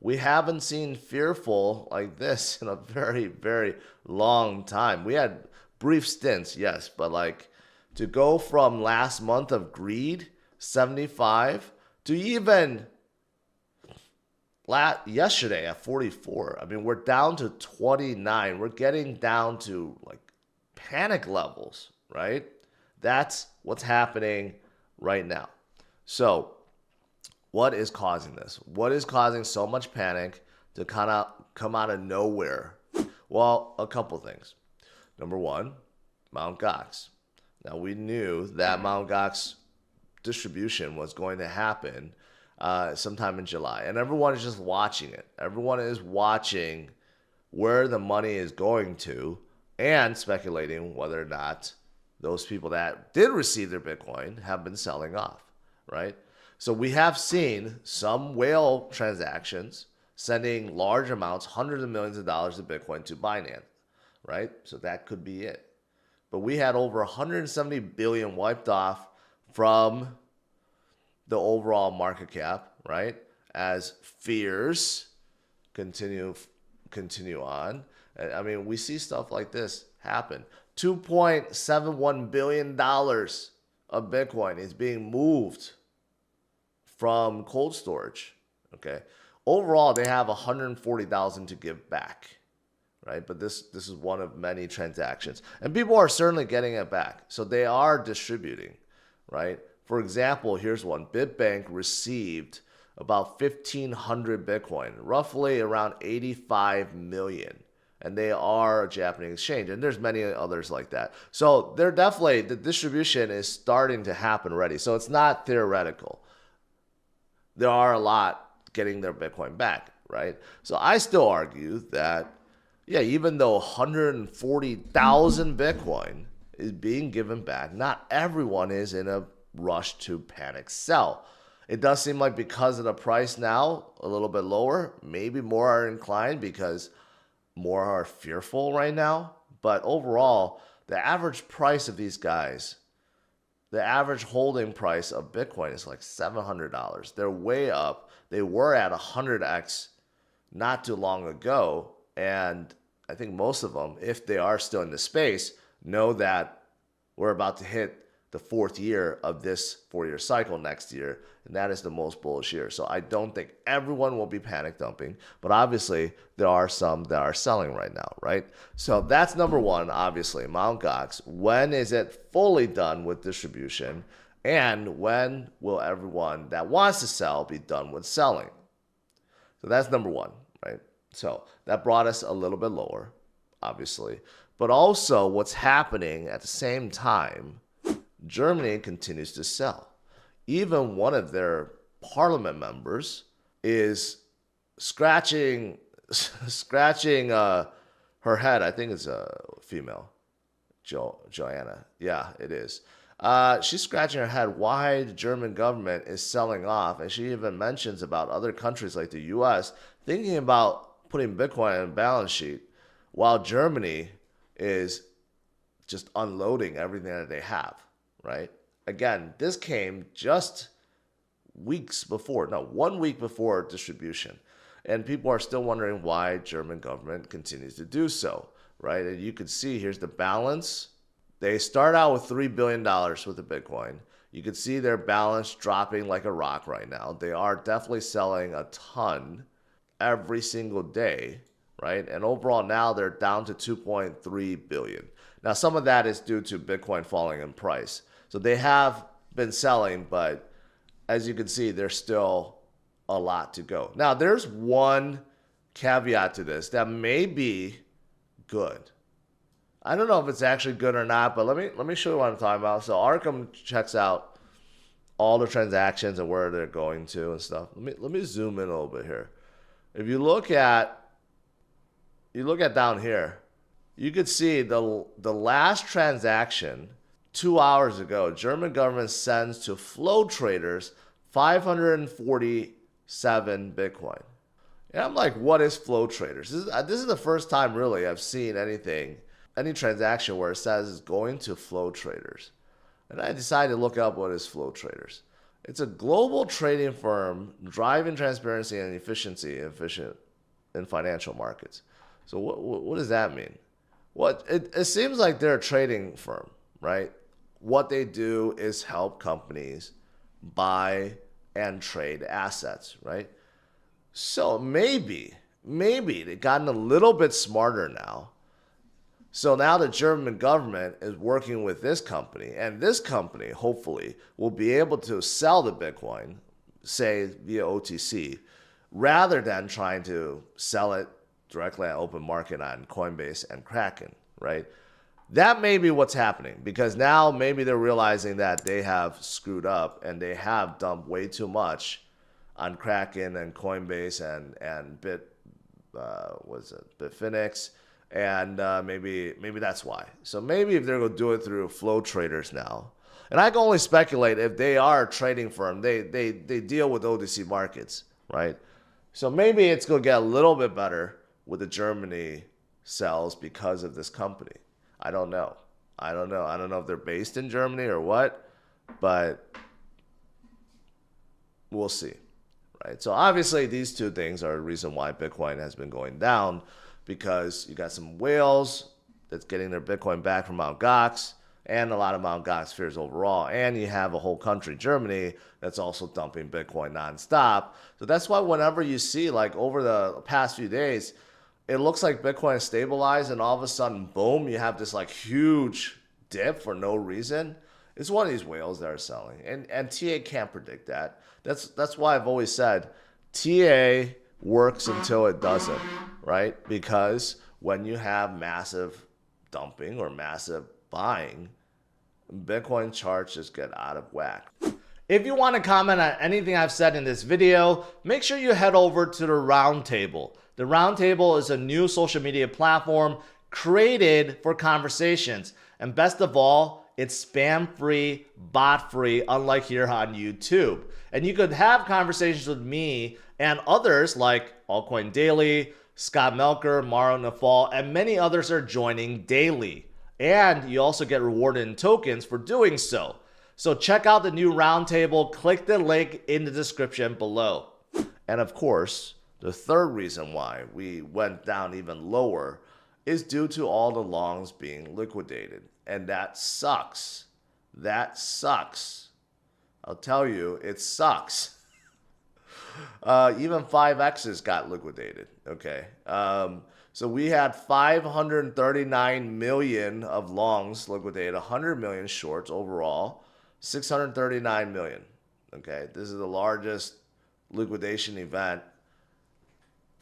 We haven't seen fearful like this in a very, very long time. We had brief stints, yes, but like to go from last month of greed, 75, to even yesterday at 44. I mean, we're down to 29. We're getting down to like panic levels, right? That's what's happening right now. So, what is causing this? What is causing so much panic to kind of come out of nowhere? Well, a couple things. Number one, Mt. Gox. Now, we knew that Mt. Gox distribution was going to happen sometime in July, and everyone is just watching it. Everyone is watching where the money is going to and speculating whether or not those people that did receive their Bitcoin have been selling off, right? So we have seen some whale transactions sending large amounts, hundreds of millions of dollars of Bitcoin to Binance, right? So that could be it. But we had over 170 billion wiped off from the overall market cap, right? As fears continue on. I mean, we see stuff like this happen. $2.71 billion of Bitcoin is being moved from cold storage. Okay. Overall, they have 140,000 to give back, right? But this is one of many transactions, and people are certainly getting it back. So they are distributing, right? For example, here's one. BitBank received about 1,500 Bitcoin, roughly around 85 million. And they are a Japanese exchange. And there's many others like that. So they're definitely, the distribution is starting to happen already. So it's not theoretical. There are a lot getting their Bitcoin back, right? So I still argue that, yeah, even though 140,000 Bitcoin is being given back, not everyone is in a rush to panic sell. It does seem like because of the price now, a little bit lower, maybe more are inclined because more are fearful right now. But overall, the average price of these guys, the average holding price of Bitcoin is like $700. They're way up. They were at 100x not too long ago. And I think most of them, if they are still in the space, know that we're about to hit the fourth year of this 4-year cycle next year, and that is the most bullish year. So I don't think everyone will be panic dumping, but obviously there are some that are selling right now, right? So that's number one, obviously, Mt. Gox. When is it fully done with distribution? And when will everyone that wants to sell be done with selling? So that's number one, right? So that brought us a little bit lower, obviously. But also what's happening at the same time, Germany continues to sell. Even one of their parliament members is scratching her head. I think it's a female, Joanna. Yeah, it is. She's scratching her head why the German government is selling off, and she even mentions about other countries like the U.S. thinking about putting Bitcoin on a balance sheet, while Germany is just unloading everything that they have. Right? Again, this came just weeks before, no, 1 week before distribution. And people are still wondering why German government continues to do so, right? And you can see here's the balance. They start out with $3 billion worth of Bitcoin. You can see their balance dropping like a rock right now. They are definitely selling a ton every single day, right? And overall now they're down to 2.3 billion. Now some of that is due to Bitcoin falling in price. So they have been selling, but as you can see, there's still a lot to go. Now, there's one caveat to this that may be good. I don't know if it's actually good or not, but let me show you what I'm talking about. So Arkham checks out all the transactions and where they're going to and stuff. Let me zoom in a little bit here. If you look at down here, you could see the last transaction 2 hours ago, German government sends to flow traders 547 Bitcoin. And I'm like, what is flow traders? This is the first time really I've seen any transaction where it says it's going to flow traders. And I decided to look up what is flow traders. It's a global trading firm driving transparency and efficient in financial markets. So what does that mean? It seems like they're a trading firm, right? What they do is help companies buy and trade assets, right? So maybe they've gotten a little bit smarter now. So now the German government is working with this company, and this company hopefully will be able to sell the Bitcoin, say via OTC, rather than trying to sell it directly on open market on Coinbase and Kraken, right? That may be what's happening, because now maybe they're realizing that they have screwed up and they have dumped way too much on Kraken and Coinbase and Bitfinex, and maybe that's why. So maybe if they're going to do it through flow traders now, and I can only speculate if they are a trading firm, they deal with OTC markets, right? So maybe it's going to get a little bit better with the Germany sells because of this company. I don't know. I don't know if they're based in Germany or what, but we'll see, right? So obviously these two things are the reason why Bitcoin has been going down, because you got some whales that's getting their Bitcoin back from Mt. Gox, and a lot of Mt. Gox fears overall, and you have a whole country, Germany, that's also dumping Bitcoin nonstop. So that's why whenever you see, like over the past few days, it looks like Bitcoin is stabilized, and all of a sudden, boom, you have this like huge dip for no reason. It's one of these whales that are selling, and TA can't predict that. That's why I've always said TA works until it doesn't, right? Because when you have massive dumping or massive buying, Bitcoin charts just get out of whack. If you want to comment on anything I've said in this video, make sure you head over to the Roundtable. The Roundtable is a new social media platform created for conversations. And best of all, it's spam-free, bot-free, unlike here on YouTube. And you could have conversations with me and others like Altcoin Daily, Scott Melker, Mauro Nafal, and many others are joining daily. And you also get rewarded in tokens for doing so. So check out the new Roundtable. Click the link in the description below. And of course, the third reason why we went down even lower is due to all the longs being liquidated. And that sucks. That sucks. I'll tell you, it sucks. Even 5X's got liquidated, okay? So we had 539 million of longs liquidated, 100 million shorts overall, 639 million, okay? This is the largest liquidation event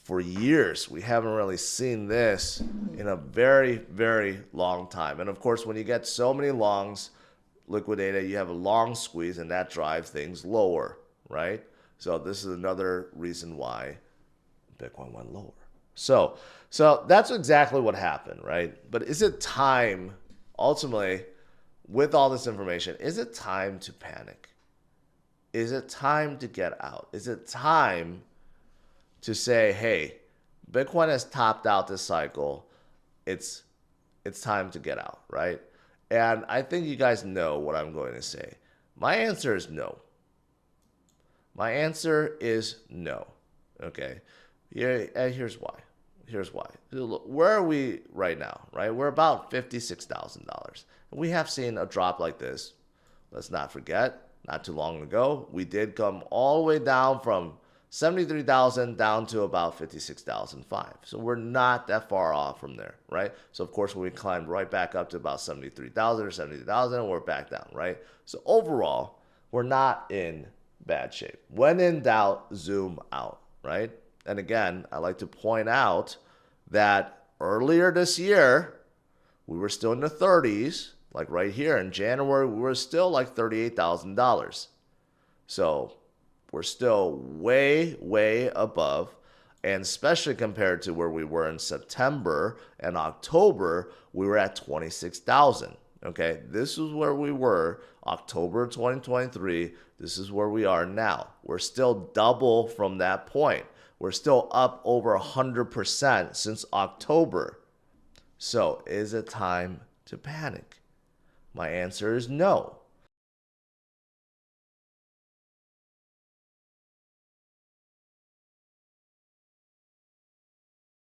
for years. We haven't really seen this in a very, very long time. And of course, when you get so many longs liquidated, you have a long squeeze, and that drives things lower, right? So this is another reason why Bitcoin went lower. So that's exactly what happened, right? But is it time, ultimately, with all this information, is it time to panic? Is it time to get out? Is it time to say, hey, Bitcoin has topped out this cycle. It's time to get out, right? And I think you guys know what I'm going to say. My answer is no. My answer is no. Okay. Here's why. Here's why. Where are we right now, right? We're about $56,000. We have seen a drop like this. Let's not forget, not too long ago, we did come all the way down from 73,000 down to about 56,005. So we're not that far off from there, right? So of course, when we climbed right back up to about 73,000 or 70,000, we're back down, right? So overall, we're not in bad shape. When in doubt, zoom out, right? And again, I like to point out that earlier this year, we were still in the 30s, like right here in January, we were still like $38,000. So we're still way, way above, and especially compared to where we were in September and October, we were at 26,000. Okay, this is where we were October 2023. This is where we are now. We're still double from that point. We're still up over 100% since October. So is it time to panic? My answer is no.